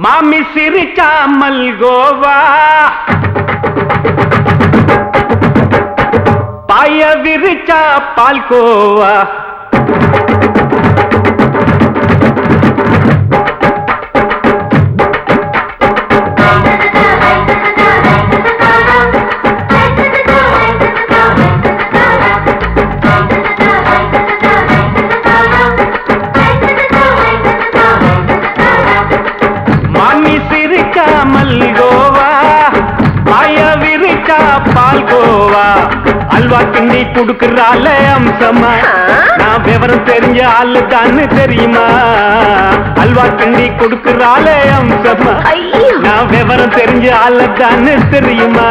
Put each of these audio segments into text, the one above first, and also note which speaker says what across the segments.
Speaker 1: மாமி சிரிச்சா மல்கோவா பாய விரிச்சா பால்கோவா அல்வா கிண்டி குடுக்கறால அம்சமா நான் விவரம் தெரிஞ்ச ஆளு தான்னு தெரியுமா அல்வா கிண்டி குடுக்கறால அம்சமா நான் விவரம் தெரிஞ்ச ஆளு தான்னு தெரியுமா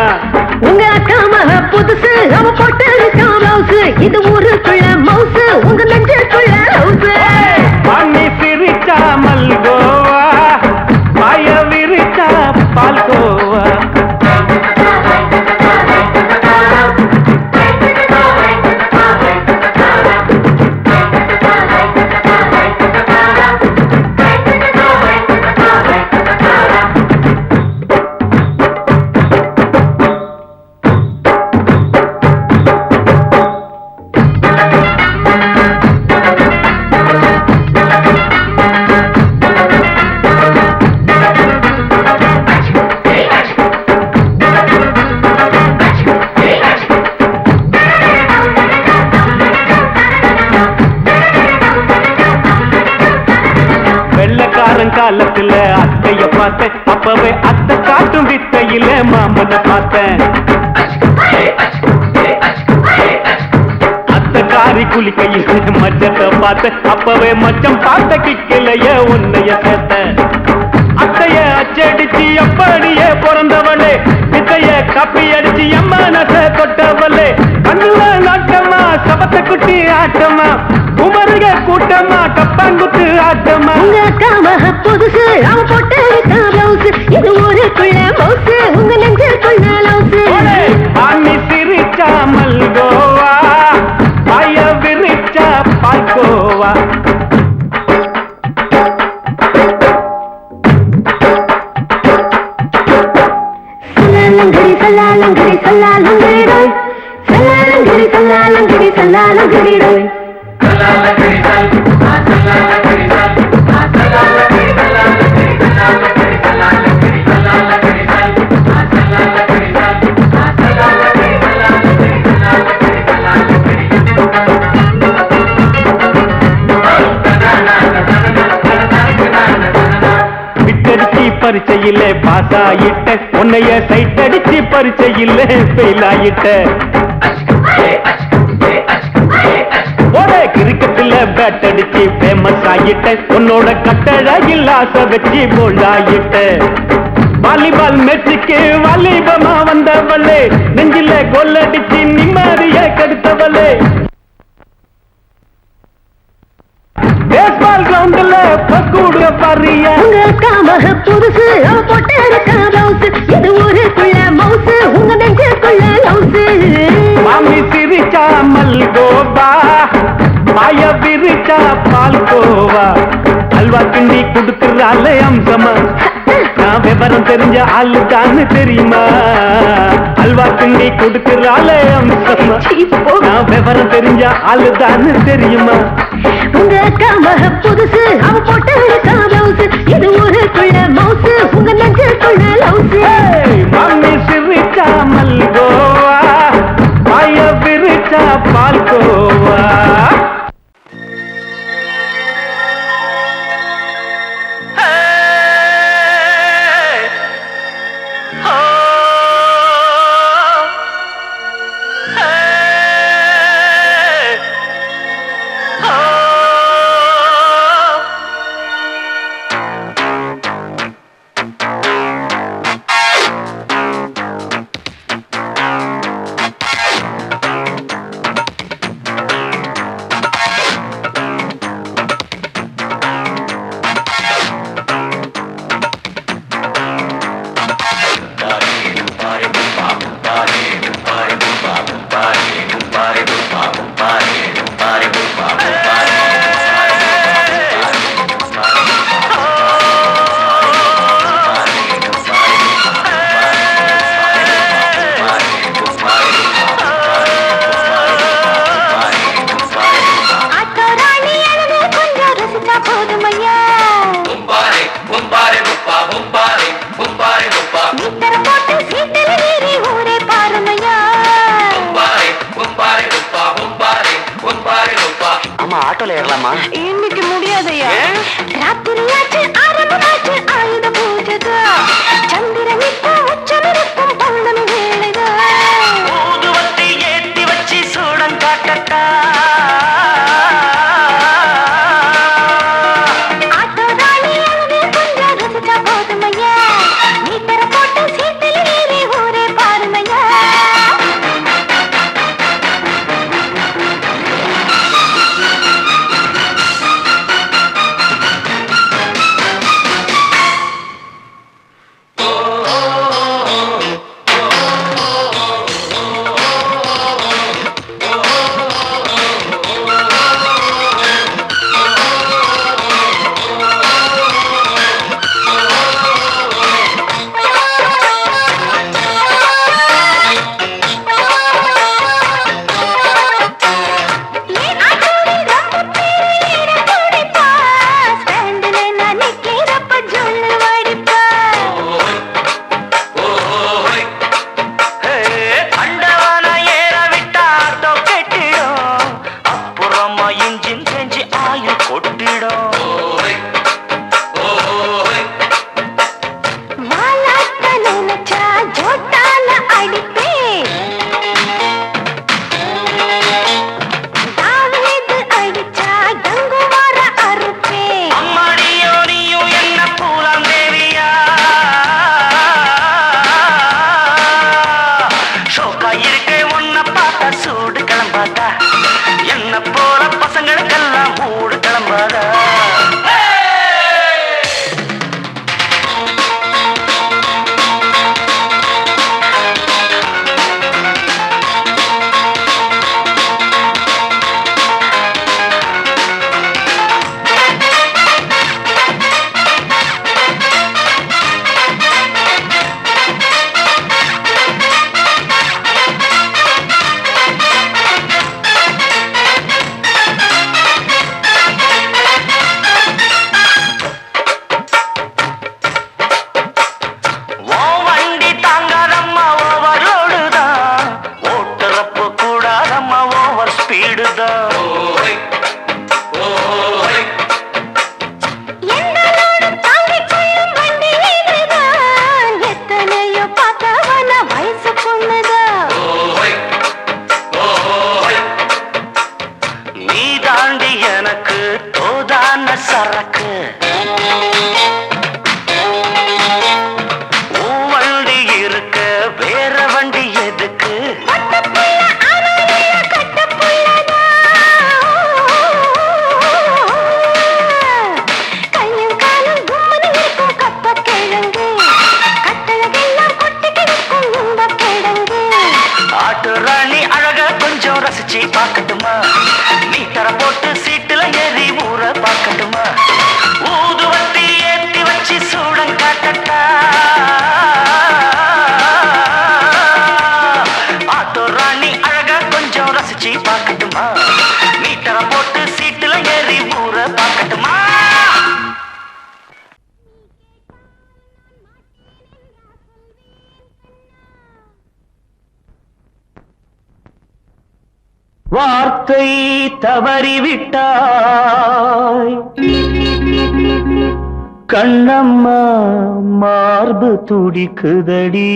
Speaker 2: உங்க அக்கா மக புதுசு அவ போட்டு ப்ளவுஸ் இது ஊருக்குள்ள மவுசு உங்க நெஞ்சுக்குள்ள ஹவுஸ்
Speaker 1: பண்ணி சிரிச்சா மல்கோவா பாய விரிச்சா பால்கோவா காலத்துல அத்தைய பார்த்தேன் அப்பவே அத்தை காட்டும் வித்தையில மாமனை பார்த்தேன் அத்தை காரி குளிக்கையில மச்சத்தை பார்த்தேன் அப்பவே மச்சம் பார்த்த கிக்கலைய உன்னைய சேர்த்த அத்தைய அச்சடிச்சு அப்படியே பிறந்தவளே வித்தைய காப்பி அடிச்சு எம்மனச தொட்டவளே கண்ணுல நாட்டமா சபத்தை குட்டி ஆட்டமா உமருக கூட்டமா கப்பாங்குத்து ஆட்டமா
Speaker 2: உங்க அக்கா மக புதுசு அவ போட்டு ப்ளவுஸ் இது ஊருக்குள்ள மவுசு உங்க நெஞ்சுக்குள்ள லவுஸ்
Speaker 1: ஆமி சிரிச்சா மல்கோவா பாய விரிச்சா பால்கோவா
Speaker 2: சல்லாலங்கடி சல்லாலங்கடி ரோய் சல்லாலங்கடி சல்லாலங்கடி சல்லாலங்கடி ரோய்
Speaker 1: பரிச்சையில பாஸ் ஆயிட்ட உன்னைய சைட் அடிச்சு பரிச்சையில ஃபெயில் ஆயிட்ட ஒரே கிரிக்கெட்ல பேட் அடிச்சு ஃபேமஸ் ஆயிட்ட உன்னோட கட்டழகில் ஆசை வச்சு போல்ட் ஆயிட்ட வாலிபால் மேட்சுக்கு வாலிபமா வந்தவளே நெஞ்சில கோல் அடிச்சு நிம்மதிய கெடுத்தவளே பேஸ்பால் கிரவுண்ட்ல பக்கூடுக பாரியா
Speaker 2: உங்க அக்கா மக புதுசு அவ போட்டு ப்ளவுஸ் இது ஊருக்குள்ள மவுசு உங்க நெஞ்சுக்குள்ள லவுஸ்
Speaker 1: மாமி சிரிச்சா மல்கோவா பாய விரிச்சா பால்கோவா அல்வா கிண்டி குடுக்கறால அம்சமா நான் விவரம் தெரிஞ்ச ஆளு தான்னு தெரியுமா அல்வா கிண்டி குடுக்கறால அம்சமா நான் விவரம் தெரிஞ்ச ஆளு தான்னு தெரியுமா
Speaker 2: உங்க அக்கா மக புதுசு அவ போட்டு ப்ளவுஸ் இது ஊருக்குள்ள மவுசு உங்க நெஞ்சுக்குள்ள லவுஸ்
Speaker 1: மாமி சிரிச்சா மல்கோவா பாய விரிச்சா பால்கோவா
Speaker 3: ஆட்டோல ஏறலாமா?
Speaker 2: இன்னைக்கு முடியாதையா? ராத்திரியாச்சு ஆரம்பமாச்சு ஆயுத பூஜைதா. சந்திரன் இப்போ உச்சமிருக்கும் பௌர்ணமி வேளைதா.
Speaker 3: ஊதுவத்தி ஏத்தி வச்சு சூடம் காட்டட்டா.
Speaker 2: ஆட்டோ ராணி அழுது கொஞ்சம் ரசிச்சா போதுமையா. மீட்டர போட்டு சீட்டில் ஏறி ஊரே பாருமையா.
Speaker 3: சரக்கு வண்டி இருக்க வேற வண்டி எதுக்கு? ஆட்டு ராணி அழக கொஞ்சம் ரசிச்சு பார்க்கட்டுமா? மீட்டரை போட்டு சீட்டுல ஏறி ஊற பார்க்கட்டுமா? ஊதுவத்தி ஏத்தி வச்சு சூடம் காட்டட்டா. ஆட்டோ ராணி அழக கொஞ்சம் ரசிச்சு பார்க்கட்டுமா? மீட்டரை போட்டு சீட்டுல ஏறி ஊற பார்க்கட்டுமா? வார்த்தை தவறிவிட்டாய் கண்ணம்மா, மார்பு துடிக்குதடி.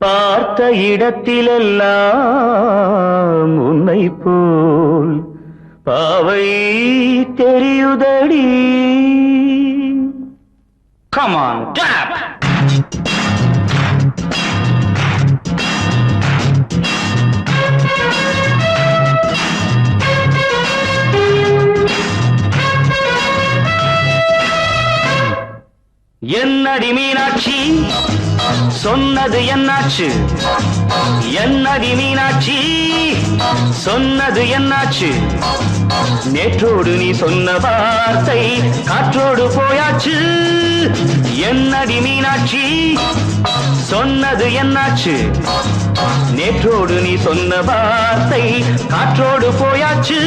Speaker 3: பார்த்த இடத்திலெல்லாம் உன்னை போல் பாவை தெரியுதடி. Come on, clap! என்னடி மீனாட்சி சொன்னது என்னாச்சு? என்னடி மீனாட்சி சொன்னது என்னாச்சு? நேற்றோடு நீ சொன்ன வார்த்தை காற்றோடு போயாச்சு. என்னடி மீனாட்சி சொன்னது என்னாச்சு? நேற்றோடு நீ சொன்ன வார்த்தை காற்றோடு போயாச்சு.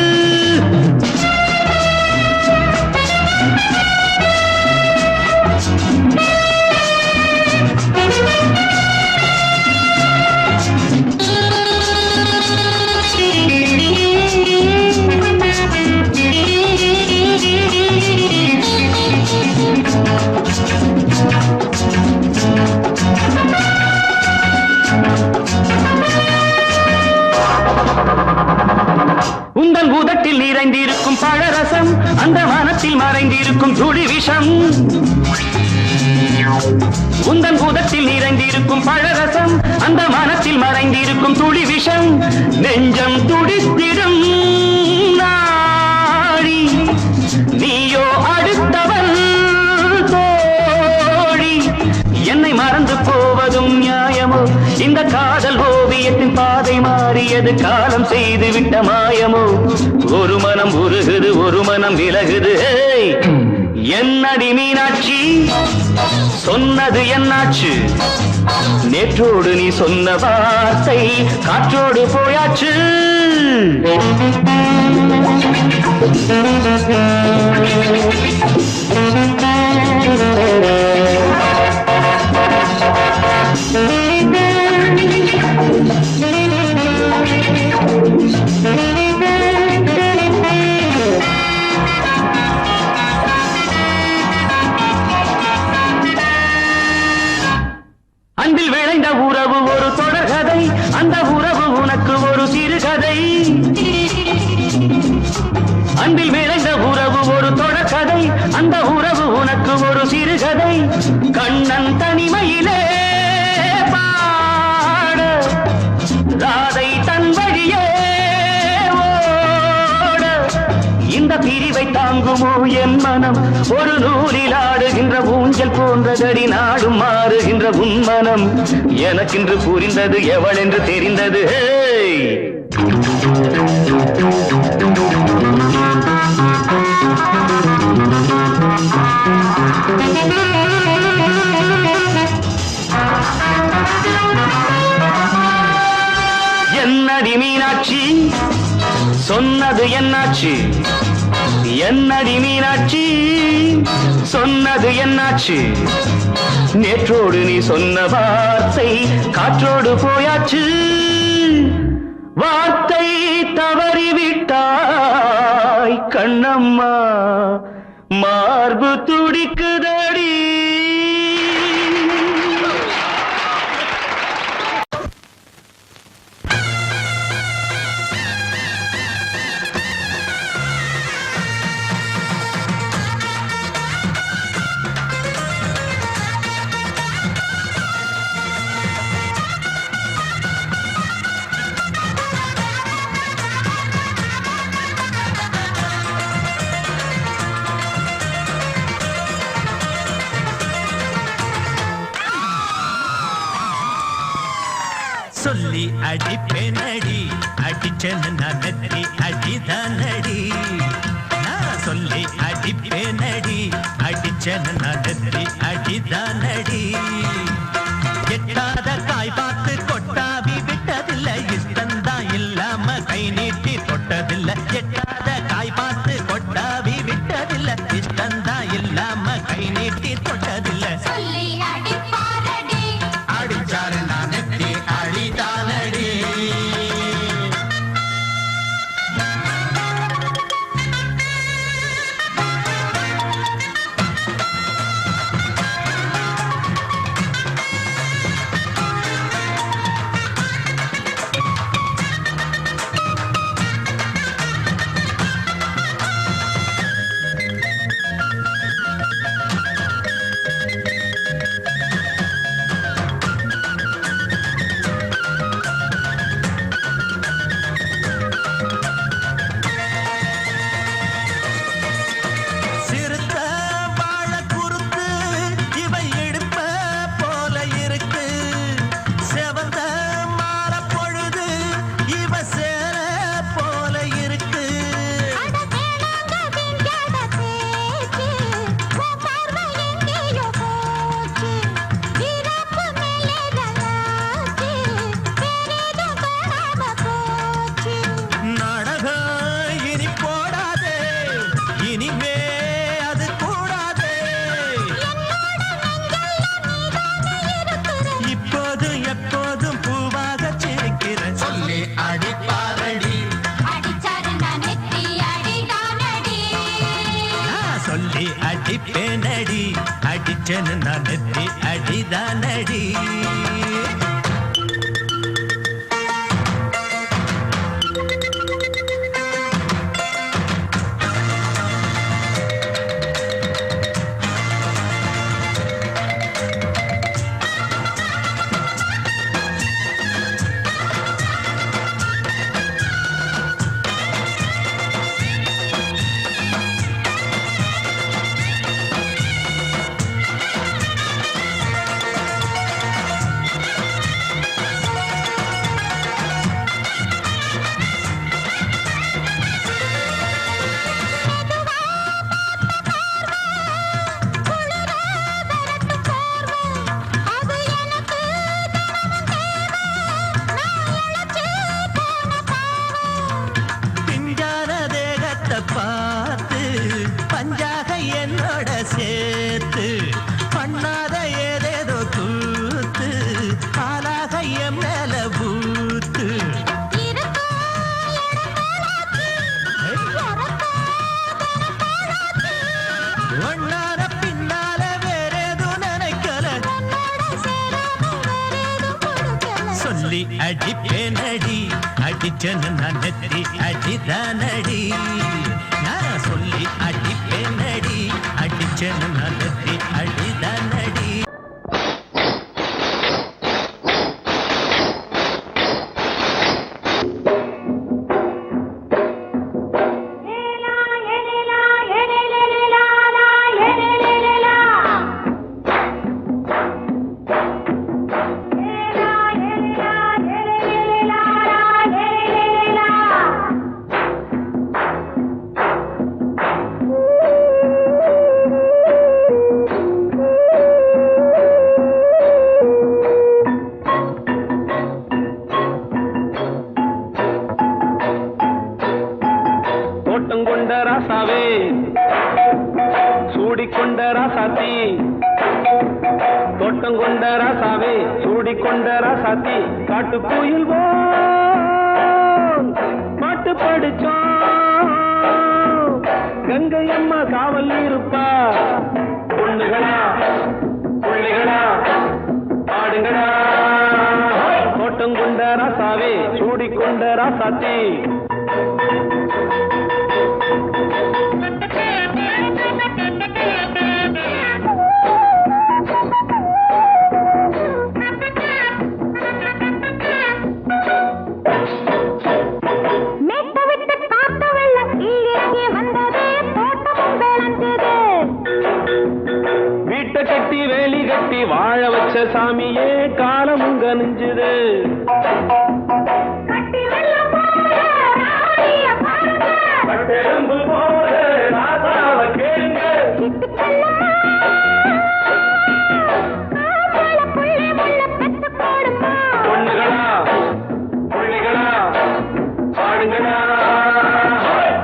Speaker 1: உந்தன் உதட்டில் நிறைந்திருக்கும் பழரசம் அந்த வானத்தில் மறைந்திருக்கும் துளி விஷம் உந்தன் உதட்டில் நிறைந்திருக்கும் பழரசம் அந்த வானத்தில் மறைந்திருக்கும் துளி விஷம் நெஞ்சம் துடித்திடும் நாடி நீயோ அடுத்தவன் தோழி என்னை மறந்து போவதும் நியாயமோ இந்த காதல் ஓவியத்தின் பாதை மாறியது காலம் செய்து விட்ட மாயமோ ஒரு மனம் உருகுது ஒரு மனம் விலகுது என்னடி மீனாட்சி சொன்னது என்னாச்சு நேற்றோடு நீ சொன்ன வார்த்தை காற்றோடு போயாச்சு அன்பில் விளைந்த உறவு ஒரு தொடர்கதை அந்த உறவு உனக்கு ஒரு சிறுகதை அன்பில் விளைந்த உறவு ஒரு தொடர்கதை அந்த உறவு உனக்கு ஒரு சிறுகதை கண்ணன் தனிமையிலே பாட ராதை தன் வழியே ஓட இந்த பிரிவை தாங்குமோ என் மனம் ஒரு நூலில் ஆடுகின்ற ஊஞ்சல் போன்றதடி நாடும் மாறுகின்ற உன்மனம் எனக்கென்று புரிந்தது எவள் என்று தெரிந்தது என்னடி மீனாட்சி சொன்னது என்னாச்சு என்னடி மீனாட்சி சொன்னது என்னாச்சு நேற்றோடு நீ சொன்ன வார்த்தை காற்றோடு போயாச்சு வார்த்தை தவறிவிட்டாய் கண்ணம்மா மார்பு துடிக்குதடி
Speaker 4: சொல்லி அடிப்பேனடி அடிச்சேன்னு நான் நெத்தி அடிதானடி நான் சொல்லி அடிப்பேனடி அடிச்சேன்னு நான் நெத்தி அடிதானடி எட்டாத காய் பார்த்து கொட்டாவி விட்டதில்லை இஷ்டந்தான் இல்லாம கை நீட்டி தொட்டதில்லை எட்டாத காய் பார்த்து கொட்டாவி விட்டதில்லை இஷ்டந்தான் இல்லாம கை நீட்டி தொட்டதில்லை அடிச்சாரு நான் நெத்தி அடிதானடி அடிப்பேனடி அடிச்சேன்னு நான் நெத்தி அடிதானடி அடிச்சேன்னு நான் நெத்தி அடிதானடி நான் சொல்லி அடிப்பேனடி அடிச்சேன்னு நான் நெத்தி அடிதானடி
Speaker 1: தோட்டங்கொண்ட ராசாவே சூடிக்கொண்ட ராசாத்தி தோட்டங்கொண்ட ராசாவே சூடிக்கொண்ட ராசாத்தி காட்டுக்குயில் பாட்டு படிச்சோம் கங்கை அம்மா காவல் இருப்பா பொண்ணுகளா பிள்ளைகளா ஆடுங்களா தோட்டங்கொண்ட ராசாவே சூடிக்கொண்ட ராசாத்தி வீட்டை கட்டி வேலி கட்டி வாழ வச்ச சாமியே காலமும் கனிஞ்சுது பொண்ணுகளா பிள்ளைகளா ஆடுங்களா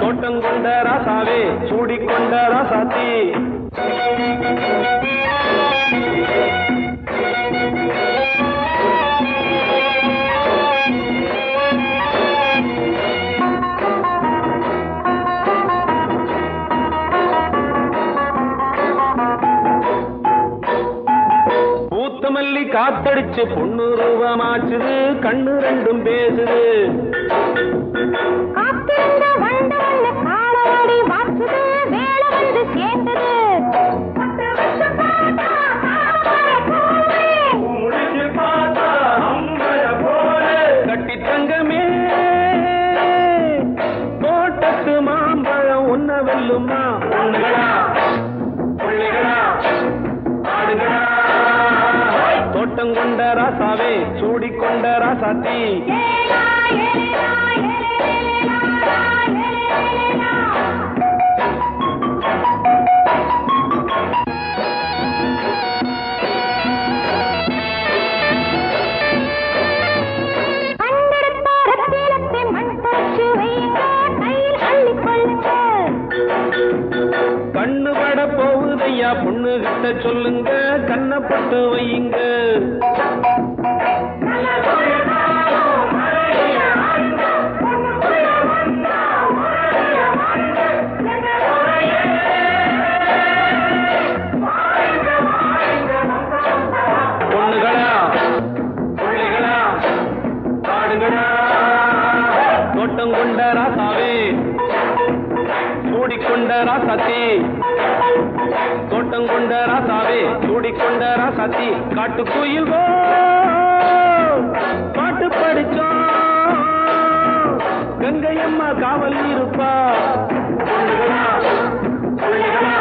Speaker 1: தோட்டங்கொண்ட ராசாவே சூடிக்கொண்ட ராசாத்தி பூத்தமல்லி காத்தடிச்சு பொண்ணு ரூபமாச்சுது கண்ணு ரெண்டும் பேசுது கட்டி தங்கமே தோட்டத்து மாம்பழம் உன்ன வெல்லுமா பொண்ணுகளா பிள்ளைகளா ஆடுகளா தோட்டங்கொண்ட ராசாவே சூடிக்கொண்ட ராசாத்தி கண்ணு பட போகுதையா பொண்ணு கிட்ட சொல்லுங்க கண்ணப்பட்டு வையுங்க பொண்ணுகளா பிள்ளைகளா ஆடுங்களா தோட்டங்கொண்ட ராசாவே சூடிக்கொண்ட ராசாத்தி தோட்டங்கொண்ட ராசாவே சூடிக்கொண்ட ராசாத்தி காட்டுக்குயில் பாட்டு படிச்சோம் கங்கை அம்மா காவல் இருப்பா பொண்ணுகளா பிள்ளைகளா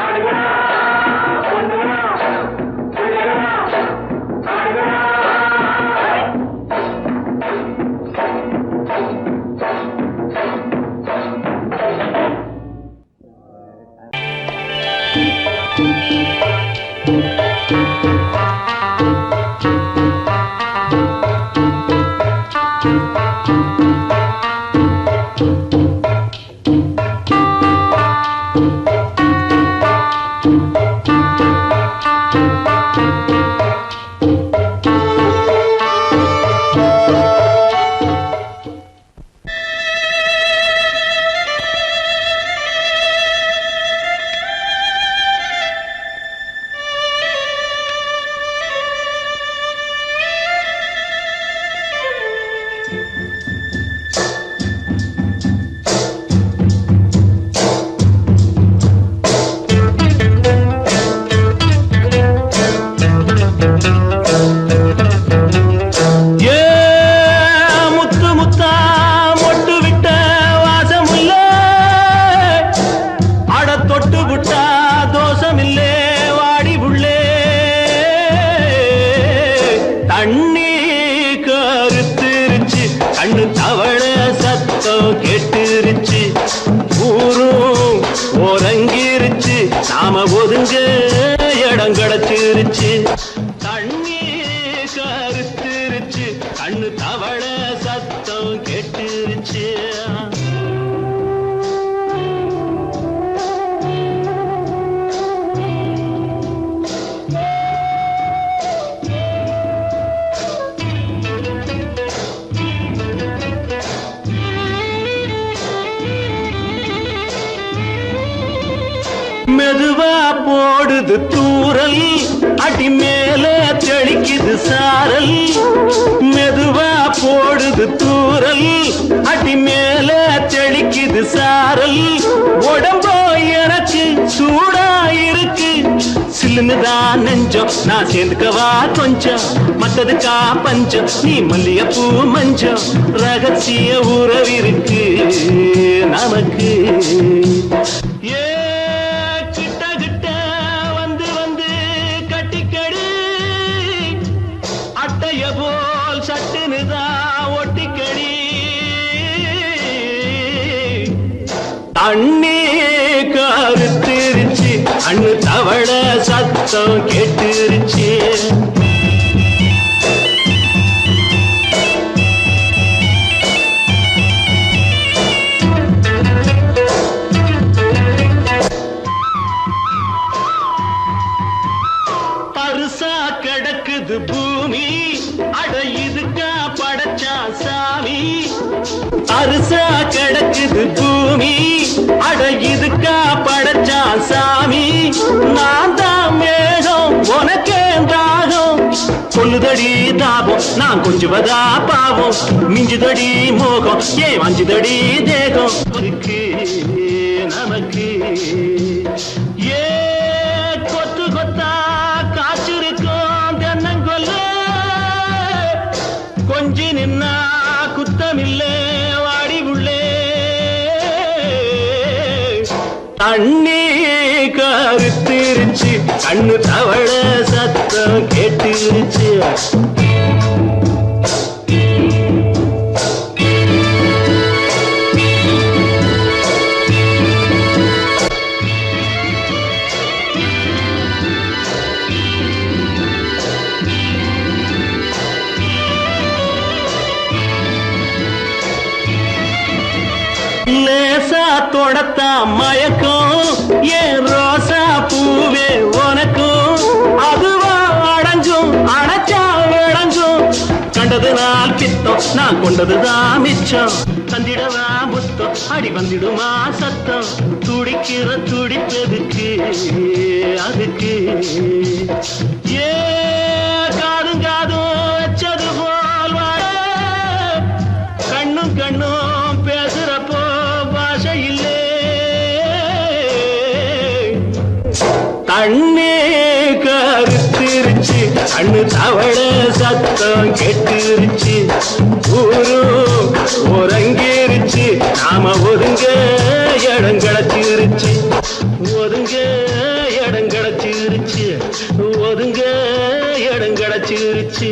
Speaker 1: ஆடுகளா பொண்ணுகளா பிள்ளைகளா ஆடுகளா
Speaker 5: சத்தம் கேட்டுருச்சு ஊரும் ஓரங்கிருச்சு நாம ஒதுங்க இடம் கிடைச்சிருச்சு தண்ணி கருத்துருச்சு கண்ணு தவள சத்தம் கேட்டுருச்சு மெதுவா போடுது தூரல் அடி மேல தெளிக்குது சாரல் மெதுவா போடுது தூரல் அடி மேல தெளிக்குது சாரல் உடம்போ எனக்கு சூடா இருக்கு சில்லுன்னுதான் நெஞ்சம் நான் சேர்ந்துக்கவா கொஞ்சம் மத்ததுக்கா பஞ்சம் நீ மல்லிகைப்பூ மஞ்சம் ரகசிய உறவிருக்கு நமக்கு ஏ போல் சட்டுனுதான் ஒட்டிக்கடி தண்ணி கருத்திருச்சு அண்ணு தவள சத்தம் கேட்டுருச்சு பருசா கிடக்குது பூமி அட இதுக்கா படைச்சா சாமி அரிசா கிடக்குது பூமி அட இதுக்கா படைச்சா சாமி நான் தான் மேகம் உனக்கே தாகம் சொல்லுதடி தாபம் நான் கொஞ்சுவதா பாவம் மிஞ்சுதடி மோகம் ஏன் வஞ்சுதடி தேகம் நமக்கு ஏ கொத்து கொத்தா காய்ச்சிருக்கும் தென்னங்கொல்ல கொஞ்சி நின்னா குத்தமில்லே வாடி உள்ளே தண்ணி கருத்திருச்சு கண்ணு தவள சத்தம் கேட்டுருச்சு லேசா தொடத்தா மயக்கும் ஏன் ரோசா பூவே உனக்கும் அதுவா அடைஞ்சும் அடைச்சா விளைஞ்சும் கண்டது நாள் பித்தம் நான் கொண்டதுதான் மிச்சம் தந்திடவா புத்தம் அடி வந்திடுமா சத்தம் துடிக்கிற துடிப்பதுக்கு அதுக்கு ஏ காதும் காதும் வச்சது போல் வாழ கண்ணும் கண்ணும் பேசுறப்போ பாஷை இல்லே தண்ணி கருத்திருச்சு கண்ணு தவள சத்தம் கேட்டுருச்சு ஊரும் ஒரங்கிருச்சு நாம ஒதுங்க இடம் கிடைச்சிருச்சு ஒதுங்க இடம் கிடைச்சிருச்சு ஒதுங்க இடம் கிடைச்சிருச்சு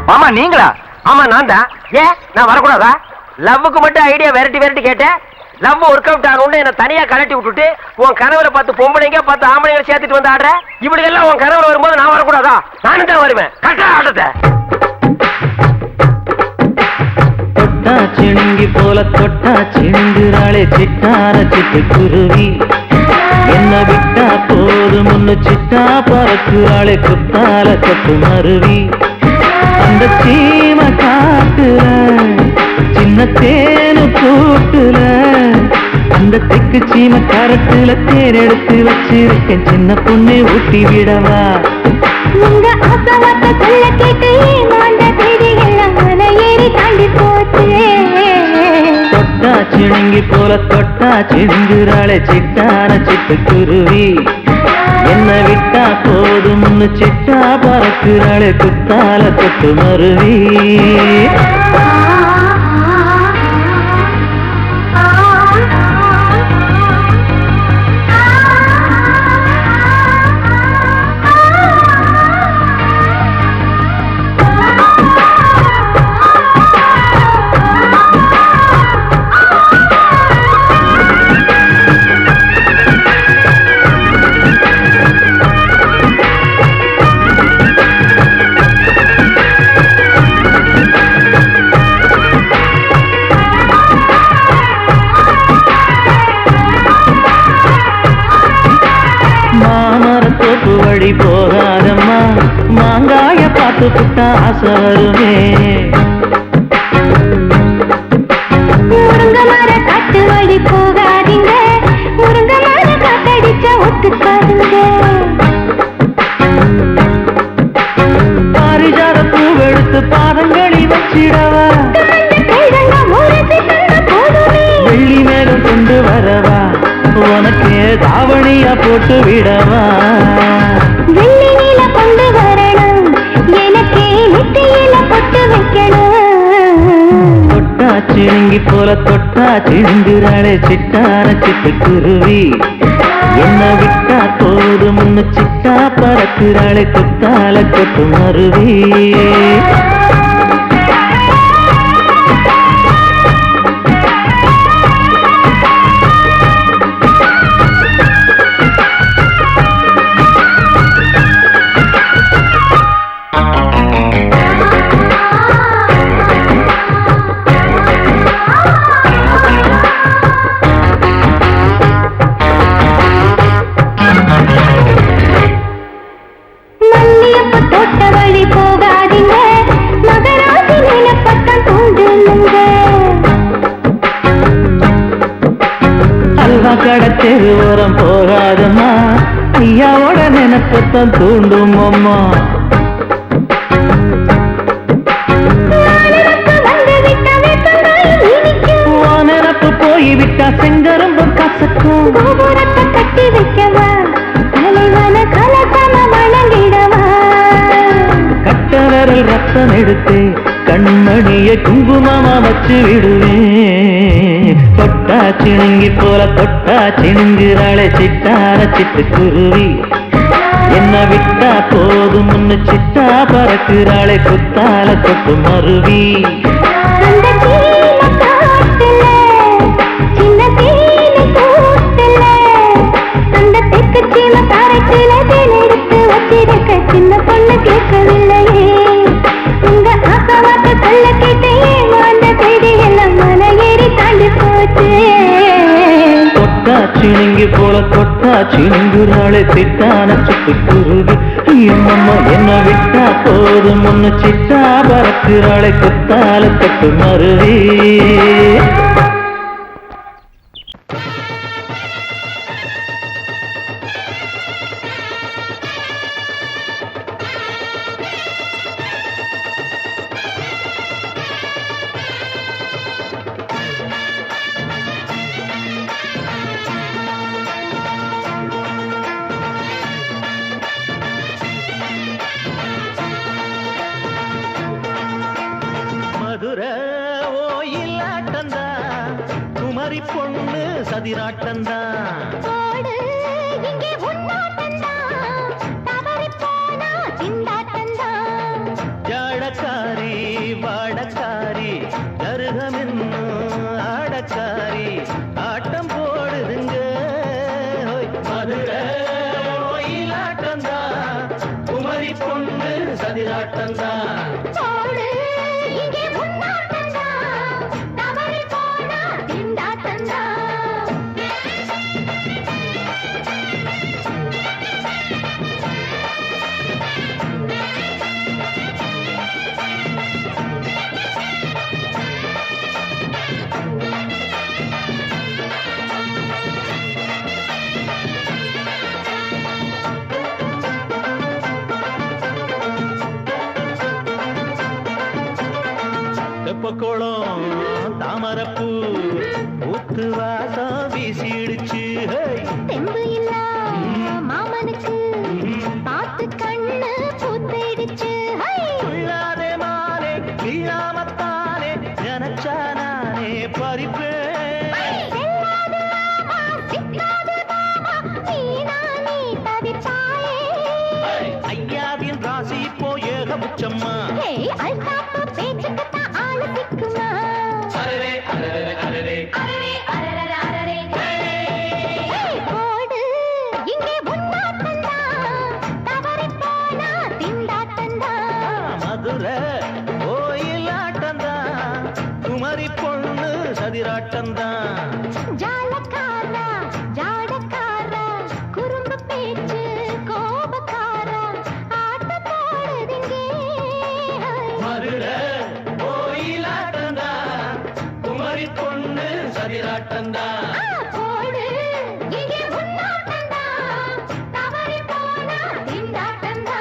Speaker 6: மாமா நீங்களா? ஆமா நான் தான். ஏன் நான் வரக்கூடாதா? லவ்வுக்கு மட்டும் ஐடியா வெரைட்டி வெரைட்டி கேட்டேன். லவ் ஒர்க் அவுட் ஆகணும்னு என்ன தனியா கலட்டி விட்டுட்டு உன் கனவுல பார்த்து பொம்பளைங்க பார்த்து ஆம்பளைங்களை சேர்த்துட்டு வந்து ஆடுற. இப்படி எல்லாம் உன் கனவுல வரும்போது நான் வரக்கூடாதா? நானும் தான் வருவேன். கரெக்டா ஆட்டத்தை
Speaker 7: தொட்டா சிணுங்கி போல தொட்டா சிணுங்குறாளே சிட்டார சிட்டு குருவி என்ன விட்டா போதும் முன்னு சிட்டா பறக்குறாளே குத்தால கொத்து மருவி அந்த சீம காட்டுல சின்ன தேனு கூட்டுல அந்த தெக்கு சீம கரட்டுல தேர் எடுத்து வச்சிருக்கேன் சின்ன பொண்ணு ஊட்டி விடவா
Speaker 2: உங்க ஆசவாத்த சொல்ல கேட்டு மாண்ட தேதி எல்லாம் மன ஏறி தாண்டி போச்சு
Speaker 7: சிணுங்கி போல தொட்டா சிணுங்குறாளே சிட்டான சிட்டுக்குருவி என்ன விட்டா போதும்னு சிட்டா பறக்குறாளே குத்தால தொட்டு மருவி மாமரத்தோப்பு வழி போகாதம்மா மாங்காய பார்த்து புட்டா ஆசை வருமே
Speaker 2: முருங்க மர காட்டு வழி போகாதீங்க முருங்க மர காத்தடிச்ச ஒத்துக்காதுங்க
Speaker 7: பாரிஜாத பூவெடுத்து பாதங்களில் வச்சிடவா வெள்ளி மேகம் கொண்டு வரவா உனக்கு தாவணியா போட்டு விடவா
Speaker 2: வெள்ளி நீல கொண்டு வரணும் எனக்கே நெத்தியில பொட்டு வைக்கணும்
Speaker 7: தொட்டா சிணுங்கி போல தொட்டா சிணுங்குறாளே சிட்டான சிட்டுக்குருவி என்ன விட்டா போதும்னு சிட்டா பறக்குறாளே குத்தால கொட்டு மருவி
Speaker 2: மல்லியப்ப தோட்ட வழி போகாதீங்க மகராசி நிலப்பட்டம் தூண்டுங்க
Speaker 7: அல்வா கடை தெரு ஓரம் போகாதம்மா ஐயாவோட நினைப்பத்தான் தூண்டும் அம்மா நினப்பு போய்விட்டா செங்கரும்பு கசக்கும்
Speaker 2: கோபுரத்தை கட்டி வைக்கவா தலைவன கலசம வணங்கிடவா
Speaker 7: கட்ட விரல் ரத்தம் எடுத்து கண்மணிய குங்குமமா வச்சு விடுவேன் தொட்டா சிணுங்கி போல தொட்டா சிணுங்குறாளே சிட்டான சிட்டுக்குருவி என்ன விட்டா போதும்னு சிட்டா பறக்குறாளே குத்தால தொட்டு மருவி
Speaker 2: அந்த சீன காட்டுல சின்ன சீனி கூட்டுல அந்த தெற்கு சீம காரைக்குல தேன் எடுத்து வச்சிருக்க சின்ன பொண்ணு கேட்கவில்லையே உங்க ஆசை வார்த்தை சொல்ல கேட்டேன் அந்த செய்தி எல்லாம் மலை ஏறி தாண்டி போச்சு
Speaker 7: தொட்டா சிணுங்கி போல தொட்டா சிணுங்குறாளே சிட்டான சிட்டுக்குருவி எம்மம்மா என்ன விட்டா போதும் ஒன்னு சிட்டா பறக்குறாளே குத்தால தொட்டு மருவி
Speaker 5: மதுரை ஓயிலாட்டந்தா குமரி பொண்ணு சதிராட்டந்தா
Speaker 2: ஓடு இங்கே உன்னாட்டந்தான் தவறி போனா திண்டாட்டந்தான்
Speaker 5: ஜாடக்காரி வாடக்காரி கருகமென்னு ஆடக்காரி ஆட்டம் போடுதுங்க ஹோய். மதுரை ஓயிலாட்டந்தா குமரி பொண்ணு சதிராட்டந்தா
Speaker 2: ஓடு இங்கே உன்னாட்டந்தான் தவறி போனா திண்டாட்டந்தான்
Speaker 5: தெப்பக்குளம் தாமரப்பூ
Speaker 7: வாசம் வீசிடுச்சு
Speaker 2: தெம்பு இல்ல மாமனுக்கு பார்த்து கண்ணு பூத்திடுச்சு
Speaker 7: உள்ளாதே மாலே வீழாமத்தானே நினைச்சா நானே பறிப்பேன் ஐயாவின் ராசி இப்போ ஏகபட்சம்மா
Speaker 2: பேச்சுக்கத்தான் ஆளு திக்குமா போடு இங்கே உன்னாட்டந்தா தவறி போனா திண்டாட்டந்தா
Speaker 7: மதுரை கோயிலாட்டந்தான் குமரி பொண்ணு சதிராட்டந்தான்
Speaker 2: ஜாலக்காரா ஜாடக்காரா குறும்பு பேச்சு கோபக்காரா ஆட்ட போடுதிங்கே
Speaker 7: மதுரை கோயிலாட்டந்தான் குமரி பொண்ணு சதிராட்டந்தான்
Speaker 2: போடு இங்கே உன்னாட்டந்தா தவறி போனா திண்டாட்டந்தா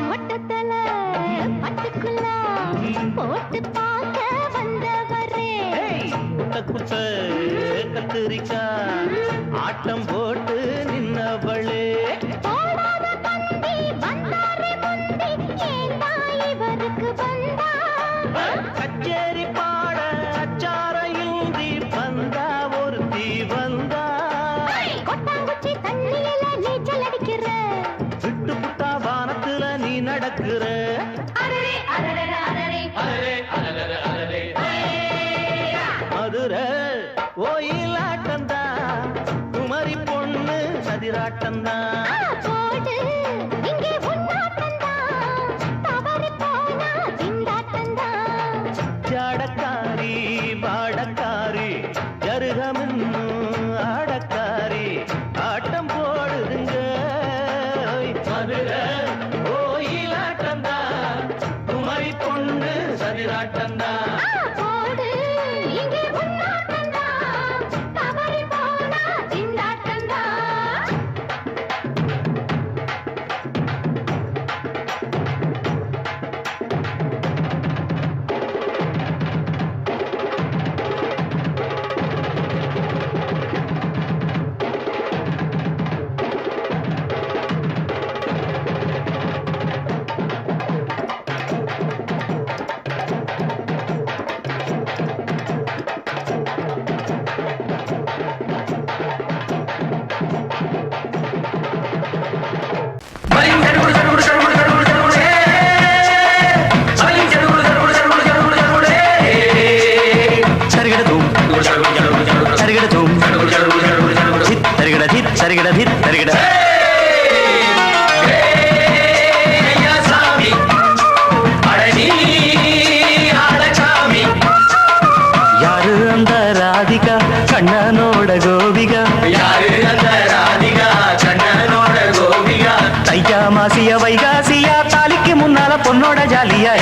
Speaker 2: மொட்டத்தல பட்டுக்குள்ள போட்டு பார்க்க வந்தவரே
Speaker 7: குட்ட கத்திரிக்கா ஆட்டம் போட்டு நின்னவளே
Speaker 2: போடாத பந்தி வந்தாரே முந்தி ஏண்டா இவருக்கு வந்தா
Speaker 7: கச்சேரி பாட அச்சார இந்தி வந்தா ஒருத்தி வந்தா
Speaker 2: கொட்டாங்குச்சி தண்ணியில நீச்சல் அடிக்கிற
Speaker 7: விட்டு புட்டா வானத்துல நீ நடக்கிற
Speaker 2: அரரே அரரே அரரே
Speaker 7: மதுரை கோயிலாட்டந்தா குமரி பொண்ணு சதிராட்டந்தா
Speaker 2: போடு இங்கே உன்னாட்டந்தா தவறி போனா திண்டாட்டந்தா
Speaker 7: ஜாடக்காரி பாடக்காரி ஜருகமின்னு ஆடக்காரி ஆட்டம் போடுதுங்க மதுரை கோயிலாட்டந்தா குமரி பொண்ணு சதிராட்டந்தா
Speaker 2: போடு இங்கே உன்னாட்டந்தா தவறி போனா திண்டாட்டந்தா
Speaker 1: யாரு அந்த ராதிகா கண்ணனோட கோபிகா தையா மாசிய வைகாசியா தாலிக்கு முன்னால பொண்ணோட ஜாலியா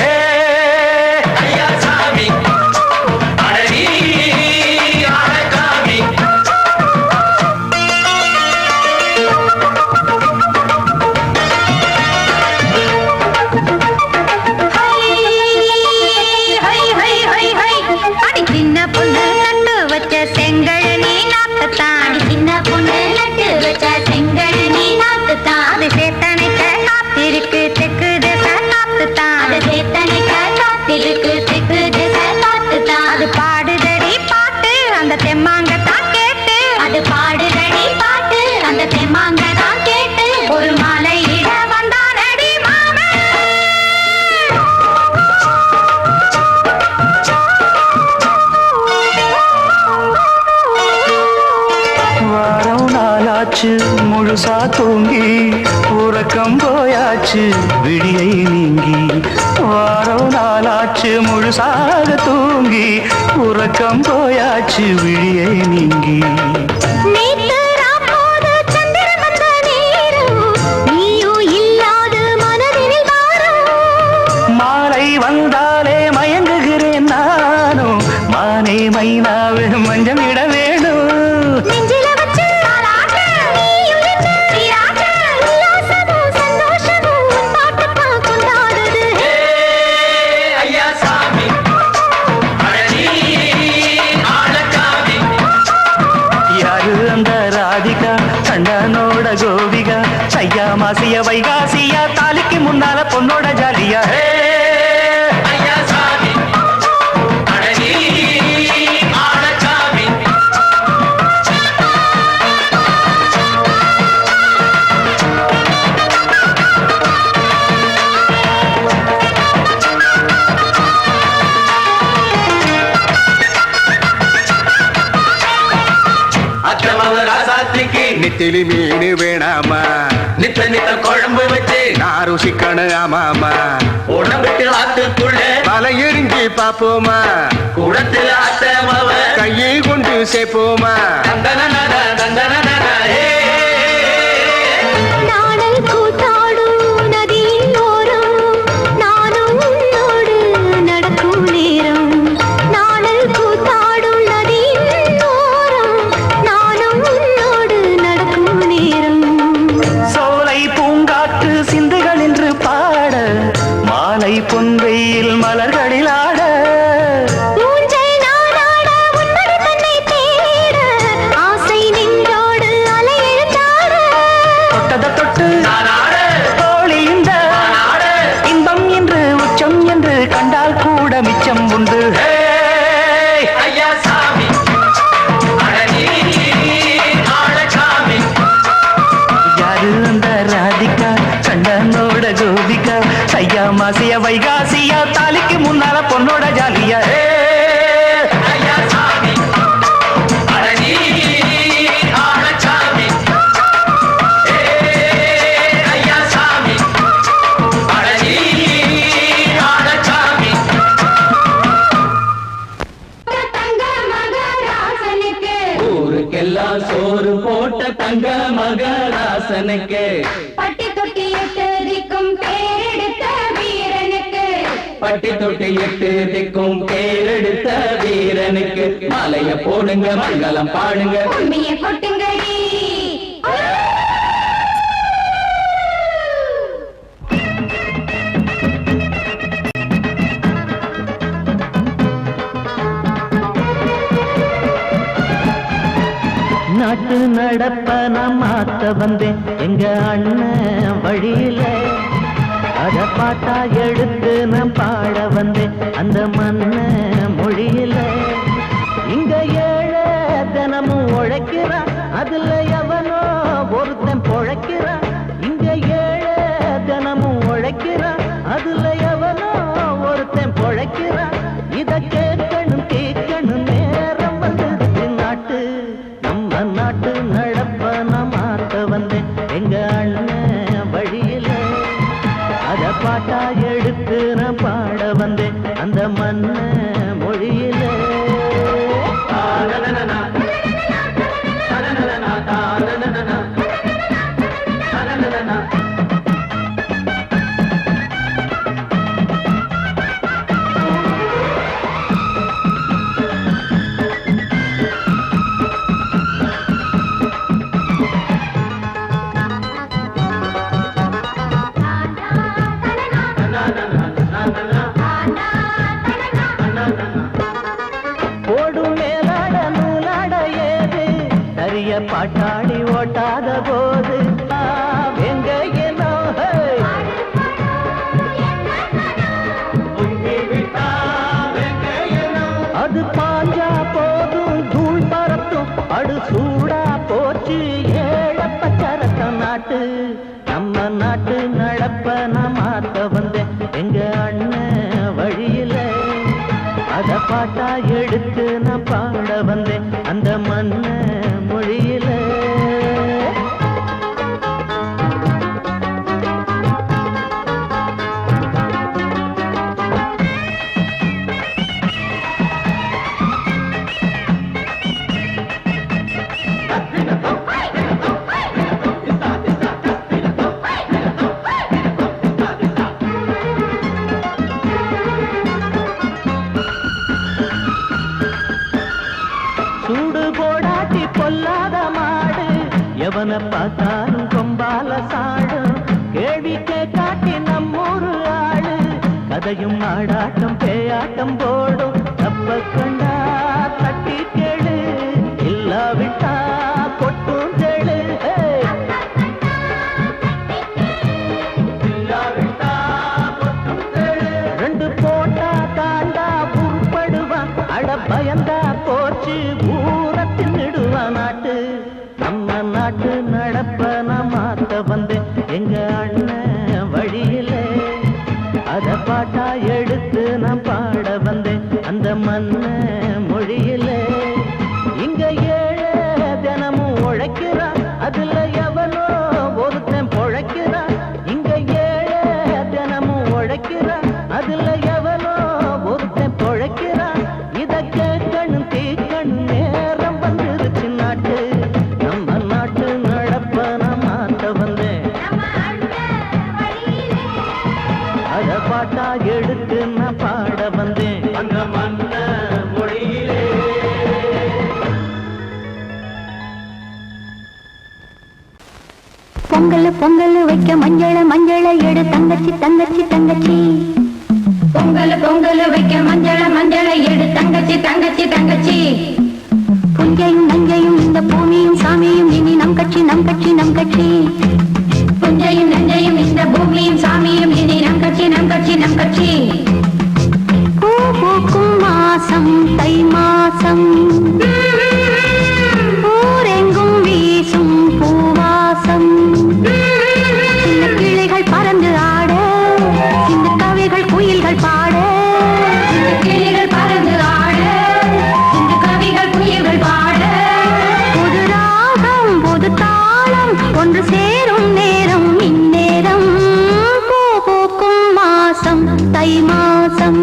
Speaker 2: அடி சின்ன பொண்ணு நட்டு வச்ச செங்கழ நீ நாட்டுத்தான் சின்ன பொண்ணு நட்டு வச்ச செங்கழ நீ நாட்டுத்தான் அது சேத்தனைக்க காத்திருக்கு தெற்கு திசை காத்துத்தான் அது சேத்தனைக்க காத்திருக்கு தெற்கு திசை காத்துத்தான் அது பாடுதடி பாட்டு அந்த தெம்மாங்க தான் கேட்டு அது பாடுதடி பாட்டு அந்த தெம்மாங்க தான் கேட்டு ஒரு மாலை இட வந்தானடி மாமே
Speaker 1: வாரம் நாளாச்சு முழுசா தூங்கி உறக்கம் போயாச்சு விடியை நீங்கி வாரம் நாளாச்சு முழுசாக தூங்கி உறக்கம் போயாச்சு விடியை நீங்கி
Speaker 2: நேத்து ராப்போது சந்திரன் வந்த நேரம்
Speaker 1: தன்னோட கோபிகா சையா மாசிய வைகாசியா தாலிக்கு முன்னால பொண்ணோட ஜாலியா ஐயா சாமி அடனி ஆளச்சாமி
Speaker 5: நெத்திலி மீன் வேணாமா
Speaker 1: நித்த நித்த குழம்பு வச்சு
Speaker 5: நான் ருசிக்கணும் ஆமாமா
Speaker 1: உடம்புக்கு ஆத்துக்குள்ள
Speaker 5: பல எரிஞ்சு பாப்போமா
Speaker 1: குடத்துல ஆத்தமாவ
Speaker 5: கையை கொண்டு சேர்ப்போமா
Speaker 1: தந்தன தந்தன
Speaker 2: நாடல் கூத்தாடும் நதியின் ஓரம் நானும் உன்னோடு நடக்கும் நேரம் நாடல் கூத்தாடும் நதியின் ஓரம் நானும் உன்னோடு நடக்கும் நேரம்
Speaker 1: சோலை பூங்காற்று சிந்துகள் என்று பாட மாலை பொன்வெயில் மலர்களில் ஆட
Speaker 2: ஊஞ்சல் நானாட உன்மடி தன்னை தேட ஆசை நின்றோடு அலையெழுந்தாட
Speaker 1: தொட்டத தொட்டு தோழி இந்த இன்பம் என்று உச்சம் என்று கண்டால் கூட மிச்சம் உண்டு ஐயா சாமி யாரு அந்த ராதிகா கண்டனோட கோபிகா சையா மாசிய வைகாசியா தாலிக்கு முன்னால பொண்ணோட ஜாலியா ஐயா சாமி அடனி ஆளச்சாமி ஐயா சாமி அடனி ஆளச்சாமி
Speaker 2: தங்க மகராசனுக்கு
Speaker 1: ஊருக்கெல்லாம் சோறு போட்ட தங்க மகராசனுக்கு
Speaker 2: பட்டி தொட்டி எட்டதிக்கும் பேரெடுத்த வீரனுக்கு
Speaker 1: பட்டி தொட்டி எட்டு திக்கும் பேரெடுத்த வீரனுக்கு மாலைய போடுங்க மங்களம் பாடுங்க
Speaker 2: உண்மையை கொட்டுங்கடி
Speaker 7: நாட்டு நடப்ப நான் மாத்த வந்தேன் எங்க அண்ணன் வழியில அத பாட்டா எடுத்து நான் பாட வந்தேன் அந்த மண்ண மொழியில இங்க ஏழை தினமும் உழைக்கிறான் அதுல எவனோ ஒருத்தன் பொழைக்கிறான் இங்க ஏழை தினமும் உழைக்கிறான் அதுல எவனோ ஒருத்தன் பொழைக்கிறான் இத கேட்கணும் கேட்கணும் நேரம் வந்துடுச்சு நாட்டு நம்ம நாட்டு நடப்ப நான் மாத்த வந்தேன் எங்க அண்ணன் வழியில அத பாட்டா எடுத்து நான் பாட வந்தேன் அந்த மண்ண மொழியில ஓடும் மேலாட நூலாட ஏது சரிய பாட்டாடி ஓட்டாத போது எங்க ஏனோ அது பாஞ்சா போதும் தூள் பறத்தும் அடு சூடா போச்சு ஏழப்பச்சரத்தம் நாட்டு நம்ம நாட்டு நடப்ப நான் மாத்த வந்தேன் எங்க அண்ணன் வழியில அத பாட்டா எடுத்து நான் பாட வந்தேன் அந்த மண்ண மொழியில சூடு போடாட்டி பொல்லாத மாடு எவனை பார்த்தாலும் கொம்பால சாடும் கேள்வி காட்டி நம்மூரு ஆளு கதையும் ஆடாட்டம் பேயாட்டம் போடும் தப்ப கண்டா தட்டி கேளு இல்லாவிட்டா கொட்டும் கேளு
Speaker 2: பொங்கல் பொங்கல் வைக்க மஞ்சள மஞ்சள எடு தங்கச்சி தங்கச்சி தங்கச்சி பொங்கல் பொங்கல் வைக்க மஞ்சள மஞ்சள எடு தங்கச்சி தங்கச்சி தங்கச்சி புஞ்சையும் நஞ்சையும் இந்த பூமியும் சாமியும் இனி நம் கட்சி நம் கட்சி நம் கட்சி புஞ்சையும் நஞ்சையும் இந்த பூமியும் சாமியும் இனி நம் கட்சி நம் கட்சி நம் கட்சி பூ பூக்கும் மாசம் தை மாசம் ஊரெங்கும் வீசும் பூவாசம் சின்ன கிளைகள் பறந்து ஆட சின்ன கவிகள் குயில்கள் பாட சின்ன கிளைகள் பறந்து ஆட சின்ன கவிகள் குயில்கள் பாட புது ராகம் புது தாளம் ஒன்று சேரும் நேரம் இந்நேரம் பூ பூக்கும் மாசம் தை மாசம்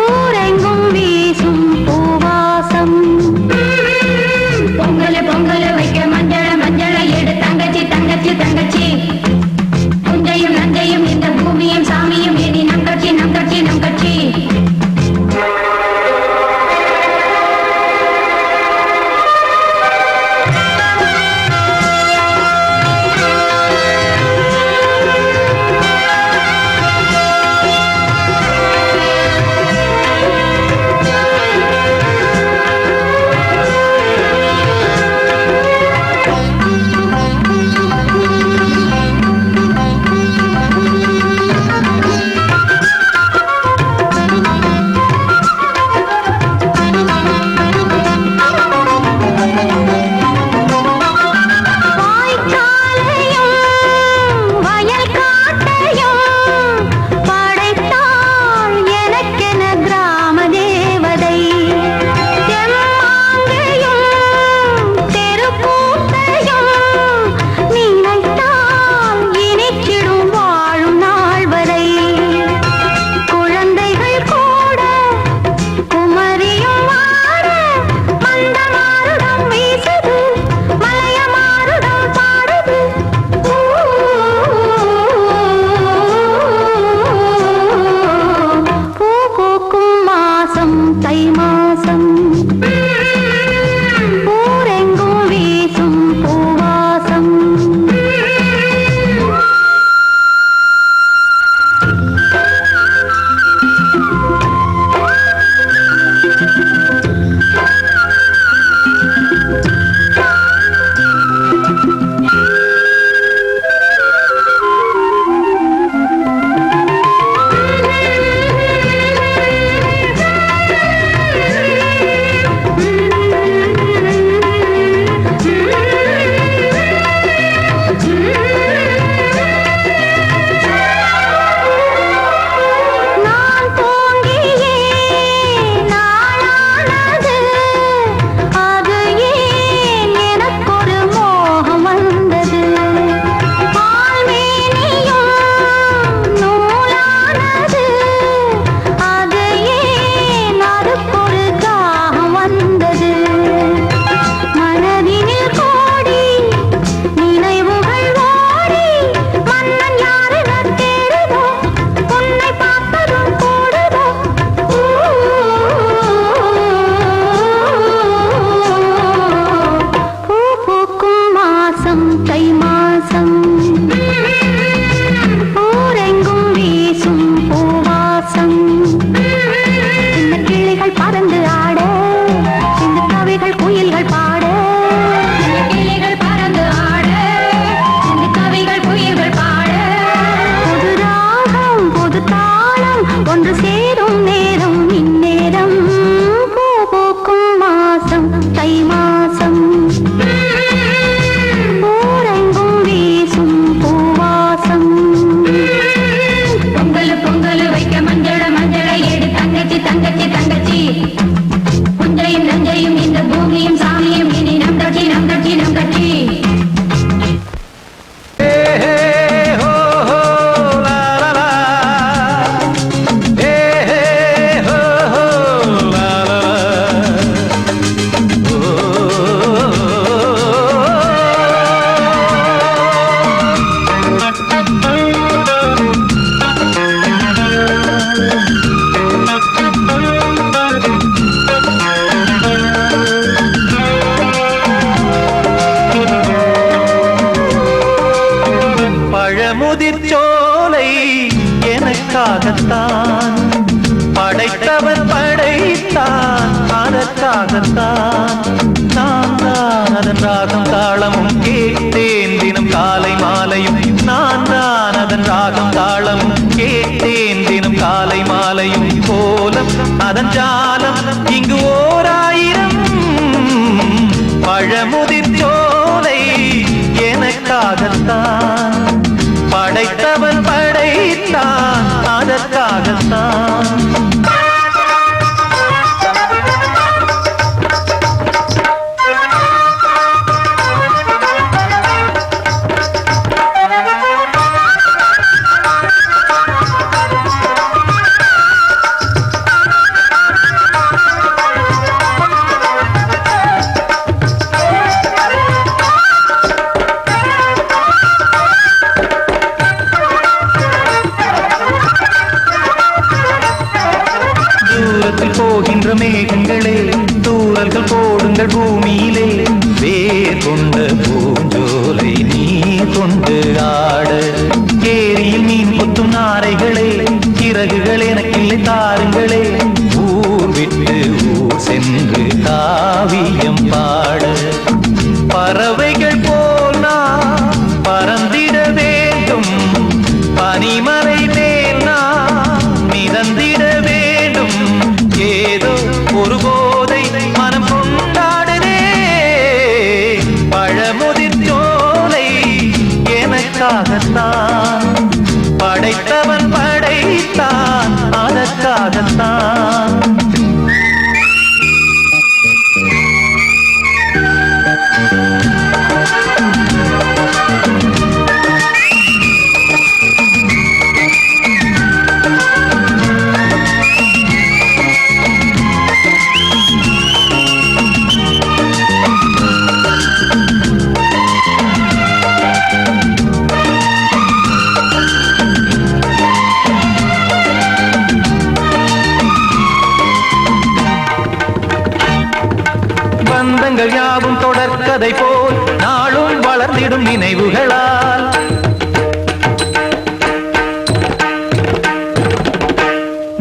Speaker 2: ஊரெங்கும் வீசும் பூவாசம் பொங்கல் பொங்கல் வைக்க மஞ்சள மஞ்சள எடு தங்கச்சி தங்கச்சி தங்கச்சி புஞ்சையும் நஞ்சையும் இந்த பூமியும் சாமியும் இனி நம் கட்சி நம் கட்சி நம் கட்சி
Speaker 7: பழமுதிர் சோலை எனக்காகத்தான் படைத்தவன் படைத்தான் அதற்காகத்தான் நான் தான் அதன் ராகம் தாளமும் கேட்டேன் தினம் காலை மாலையும் நான் தான் அதன் ராகம் தாளமும் கேட்டேன் தினம் காலை மாலையும் கோலம் அதன் ஜாலம் இங்கு ஓராயிரம் பழமுதிர் சோலை எனக்காகத்தான் படைத்தவன் படைத்தான் அதற்காகத்தான் போகின்ற மேகங்களே தூரல்கள் போடுங்கள் பூமியிலே வேர் கொண்ட பூஞ்சோலை நீ கொண்டு ஆட ஏரியில் மீன் கொத்தும் நாரைகளே இறகுகள் எனக்கில்லை தாருங்களே ஊர் விட்டு ஊர் சென்று காவியம் பாட பறவைகள் போல் நான் பறந்திட வேண்டும் பனிமலை மேல் நான் மிதந்திட வேண்டும் ஏதோ ஒரு போதை மனம் கொண்டாடுதே பழமுதிர் சோலை எனக்காகத்தான் படைத்தவன் படைத்தான் அதற்காகத்தான் பந்தங்கள் யாவும் தொடர்கதை போல் நாளும் வளர்ந்திடும் நினைவுகளால்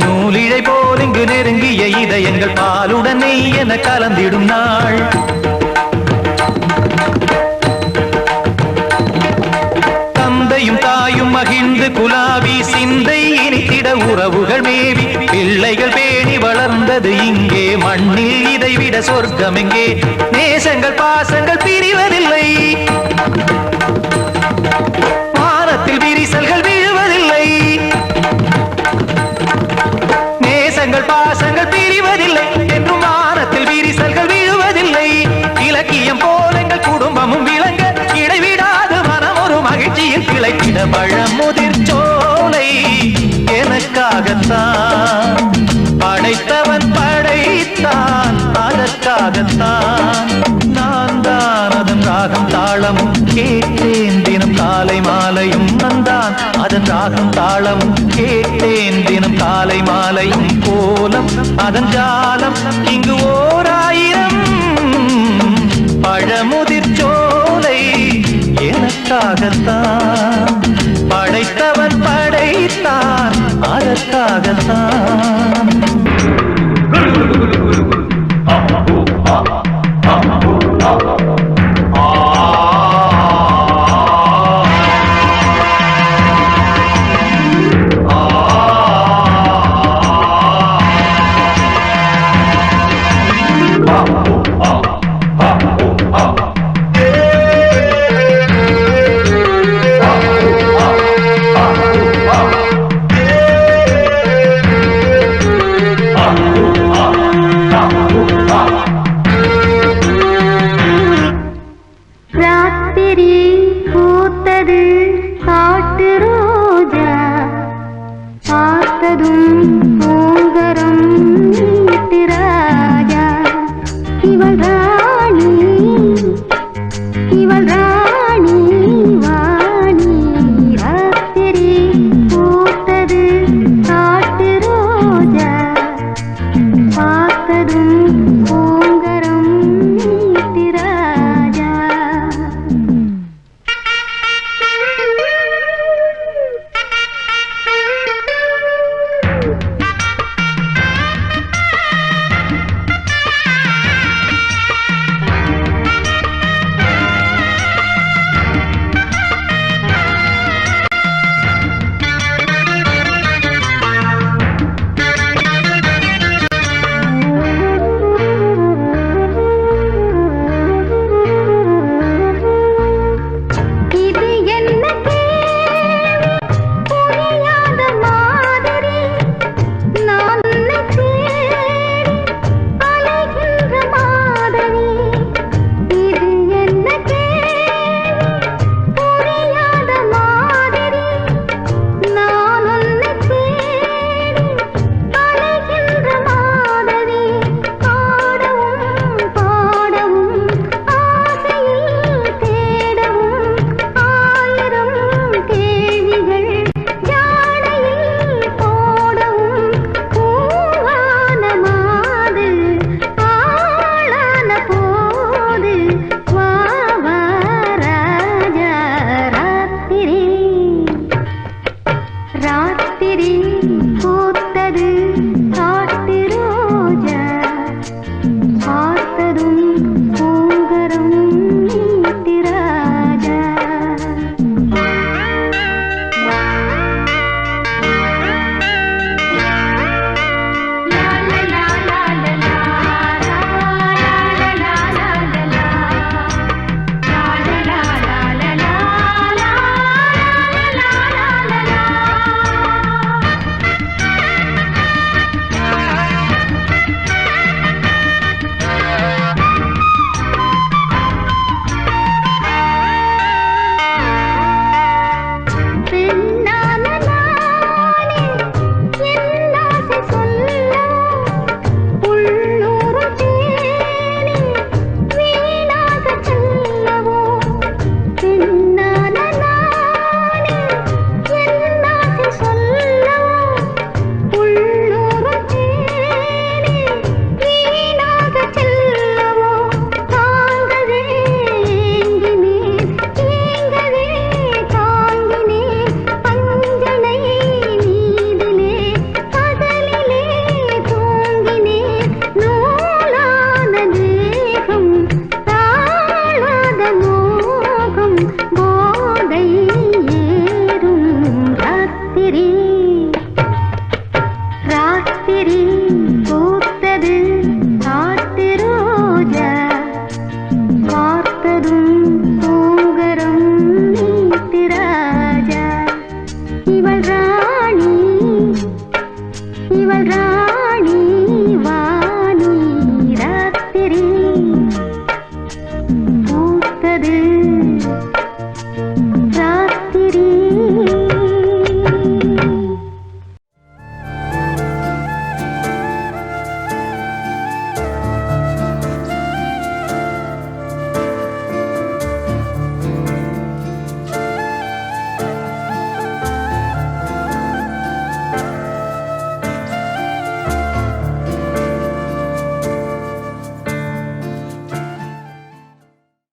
Speaker 7: நூலிழை போல் இங்கு நெருங்கிய இதயங்கள் பாலுடன் நெய் என கலந்திடும் நாள் தந்தையும் தாயும் மகிழ்ந்து குலாவி சிந்தை இனித்திட உறவுகள் மேவி பிள்ளைகள் பேணி வளர்ந்தது இங்கே மண்ணில் இதைவிட சொர்க்கம் எங்கே நேசங்கள் பாசங்கள் பிரிவதில்லை வானத்தில் விரிசல்கள் விழுவதில்லை நேசங்கள் பாசங்கள் பிரிவதில்லை என்றும் வானத்தில் விரிசல்கள் விழுவதில்லை இலக்கியம் போல எங்கள் குடும்பமும் விளங்க இடைவிடாது மனம் ஒரு மகிழ்ச்சியில் கிளைத்திட பழமுதிர் சோலை எனக்காகத்தான் படைத்தவன் படைத்தான் அதற்காகத்தான் நான் தான் அதன் ராகம் தாளமும் கேட்டேன் தினம் காலை மாலையும் நான் அதன் ராகம் தாளமும் கேட்டேன் தினம் காலை மாலையும் கோலம் அதன் ஜாலம் இங்கு ஓராயிரம் பழமுதிர் சோலை எனக்காகத்தான் படைத்தவன் படைத்தான் அதற்காகத்தான்
Speaker 2: ராத்திரி பூத்தது